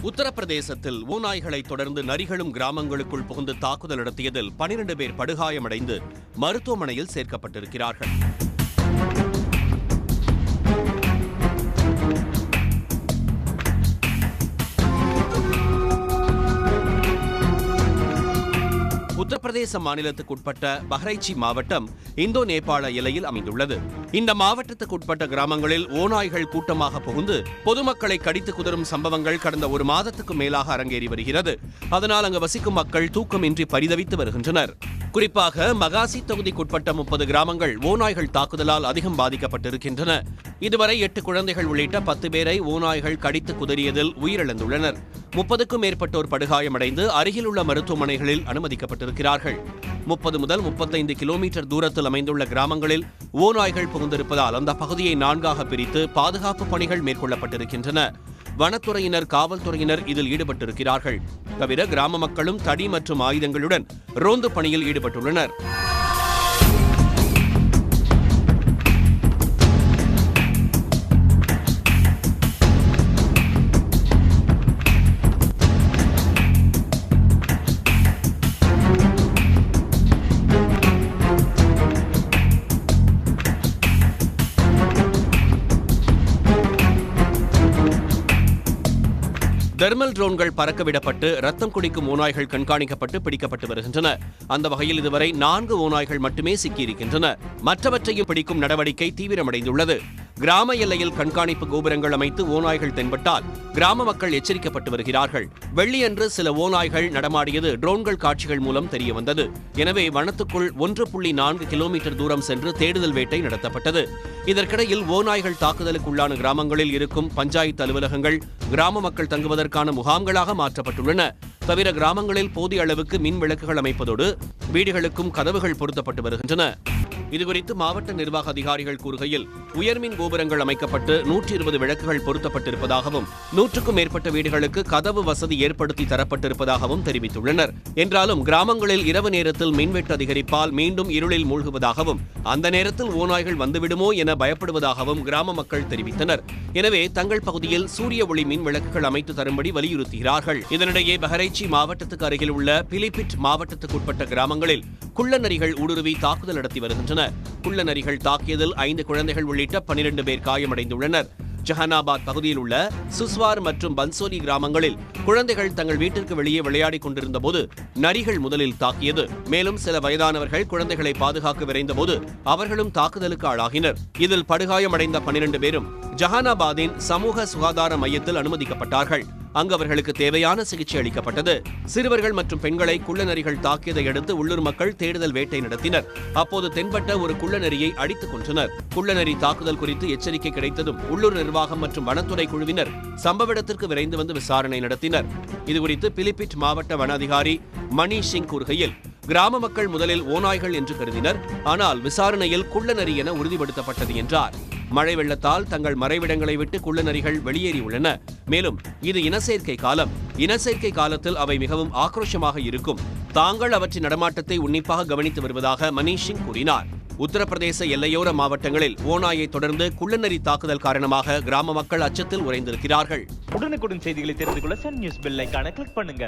உத்தரப்பிரதேசத்தில் ஓநாய்களை தொடர்ந்து நரிகளும் கிராமங்களுக்குள் புகுந்து தாக்குதல் நடத்தியதில் 12 பேர் படுகாயமடைந்து மருத்துவமனையில் சேர்க்கப்பட்டிருக்கிறார்கள். உத்தரப்பிரதேச மாநிலத்துக்குட்பட்ட பஹ்ரைச்சி மாவட்டம் இந்தோ நேபாள எல்லையில் அமைந்துள்ளது. இந்த மாவட்டத்துக்குட்பட்ட கிராமங்களில் ஓநாய்கள் கூட்டமாக புகுந்து பொதுமக்களை கடித்து குதறும் சம்பவங்கள் கடந்த ஒரு மாதத்துக்கு மேலாக அரங்கேறி வருகிறது. அதனால் அங்கு வசிக்கும் மக்கள் தூக்கமின்றி பரிதவித்து வருகின்றனர். குறிப்பாக மகாசி தொகுதிக்குட்பட்ட 30 கிராமங்கள் ஓநாய்கள் தாக்குதலால் அதிகம் பாதிக்கப்பட்டிருக்கின்றன. இதுவரை 8 குழந்தைகள் உள்ளிட்ட 10 பேரை ஓநாய்கள் கடித்து குதறியதில் உயிரிழந்துள்ளனர். 30க்கும் மேற்பட்டோர் படுகாயமடைந்து அருகில் உள்ள மருத்துவமனைகளில் அனுமதிக்கப்பட்டிருக்கிறார்கள். 30 முதல் 35 கிலோமீட்டர் தூரத்தில் அமைந்துள்ள கிராமங்களில் ஓநாய்கள் புகுந்திருப்பதால் அந்த பகுதியை 4ஆக பிரித்து பாதுகாப்பு பணிகள் மேற்கொள்ளப்பட்டிருக்கின்றன. வனத்துறையினர், காவல்துறையினர் இதில் ஈடுபட்டிருக்கிறார்கள். தவிர கிராம மக்களும் தடி மற்றும் ஆயுதங்களுடன் ரோந்து பணியில் ஈடுபட்டுள்ளனர். தெர்மல் ட்ரோன்கள் பறக்கவிடப்பட்டு ரத்தம் குடிக்கும் ஓநாய்கள் கண்காணிக்கப்பட்டு பிடிக்கப்பட்டு வருகின்றன. அந்த வகையில் இதுவரை 4 ஓநாய்கள் மட்டுமே சிக்கியிருக்கின்றன. மற்றவற்றையும் பிடிக்கும் நடவடிக்கை தீவிரமடைந்துள்ளது. கிராம எல்லையில் கண்காணிப்பு கோபுரங்கள் அமைத்து ஓநாய்கள் தென்பட்டால் கிராம மக்கள் எச்சரிக்கப்பட்டு வருகிறார்கள். வெள்ளியன்று சில ஓநாய்கள் நடமாடியது ட்ரோன்கள் காட்சிகள் மூலம் தெரியவந்தது. எனவே வனத்துக்குள் 1.4 கிலோமீட்டர் தூரம் சென்று தேடுதல் வேட்டை நடத்தப்பட்டது. இதற்கிடையில் ஓநாய்கள் தாக்குதலுக்குள்ளான கிராமங்களில் இருக்கும் பஞ்சாயத்து அலுவலகங்கள் கிராம மக்கள் தங்குவதற்கான முகாம்களாக மாற்றப்பட்டுள்ளன. தவிர கிராமங்களில் போதிய அளவுக்கு மின் விளக்குகள் அமைப்பதோடு வீடுகளுக்கும் கதவுகள் பொருத்தப்பட்டு வருகின்றன. இதுகுறித்து மாவட்ட நிர்வாக அதிகாரிகள் கூறுகையில், உயர்மின் கோபுரங்கள் அமைக்கப்பட்டு 120 விளக்குகள் பொருத்தப்பட்டிருப்பதாகவும் 100க்கும் மேற்பட்ட வீடுகளுக்கு கதவு வசதி ஏற்படுத்தி தரப்பட்டிருப்பதாகவும் தெரிவித்துள்ளனர். என்றாலும் கிராமங்களில் இரவு நேரத்தில் மின்வெட்டு அதிகரிப்பால் மீண்டும் இருளில் மூழ்குவதாகவும் அந்த நேரத்தில் ஓநாய்கள் வந்துவிடுமோ என பயப்படுவதாகவும் கிராம மக்கள் தெரிவித்தனர். எனவே தங்கள் பகுதியில் சூரிய ஒளி மின் விளக்குகள் அமைத்து தரும்படி வலியுறுத்துகிறார்கள். இதனிடையே பஹ்ரைச்சி மாவட்டத்துக்கு அருகில் உள்ள பிலிபிட் மாவட்டத்துக்குட்பட்ட கிராமங்களில் குள்ளநரிகள் ஊடுருவி தாக்குதல் நடத்தி வருகின்றன. குள்ளநரிகள் தாக்கியதில் 5 குழந்தைகள் உள்ளிட்ட 12 பேர் காயமடைந்துள்ளனர். ஜஹானாபாத் பகுதியில் உள்ள சுஸ்வார் மற்றும் பன்சோலி கிராமங்களில் குழந்தைகள் தங்கள் வீட்டிற்கு வெளியே விளையாடிக் கொண்டிருந்த போது நரிகள் முதலில் தாக்கியது. மேலும் சில வயதானவர்கள் குழந்தைகளை பாதுகாக்க விரைந்தபோது அவர்களும் தாக்குதலுக்கு ஆளாகினர். இதில் படுகாயமடைந்த 12 பேரும் ஜஹானாபாத்தின் சமூக சுகாதார மையத்தில் அனுமதிக்கப்பட்டார்கள். அங்கு அவர்களுக்கு தேவையான சிகிச்சை அளிக்கப்பட்டது. சிறுவர்கள் மற்றும் பெண்களை குள்ளநரிகள் தாக்கியதை அடுத்து உள்ளூர் மக்கள் தேடுதல் வேட்டை நடத்தினர். அப்போது தென்பட்ட ஒரு குள்ளநரியை அடித்துக் கொன்றனர். குள்ளநரி தாக்குதல் குறித்து எச்சரிக்கை கிடைத்ததும் உள்ளூர் நிர்வாகம் மற்றும் வனத்துறை குழுவினர் சம்பவ இடத்திற்கு விரைந்து வந்து விசாரணை நடத்தினர். இதுகுறித்து பிலிபிட் மாவட்ட வன அதிகாரி மணி சிங் கூறுகையில், கிராம மக்கள் முதலில் ஓநாய்கள் என்று கருதினர். ஆனால் விசாரணையில் குள்ளநரி என உறுதிப்படுத்தப்பட்டது என்றார். மழை வெள்ளத்தால் தங்கள் மறைவிடங்களை விட்டு குள்ளநரிகள் வெளியேறியுள்ளன. மேலும் இது இனச்சேர்க்கை காலம். இனச்சேர்க்கை காலத்தில் அவை மிகவும் ஆக்ரோஷமாக இருக்கும். தாங்கள் அவற்றின் நடமாட்டத்தை உன்னிப்பாக கவனித்து வருவதாக மணீஷ் சிங் கூறினார். உத்தரப்பிரதேச எல்லையோர மாவட்டங்களில் ஓநாயை தொடர்ந்து குள்ளநரி தாக்குதல் காரணமாக கிராம மக்கள் அச்சத்தில் உறைந்திருக்கிறார்கள். உடனுக்குடன் செய்திகளை தெரிந்து கொள்ள சன் நியூஸ் பெல் ஐகானை கிளிக் பண்ணுங்க.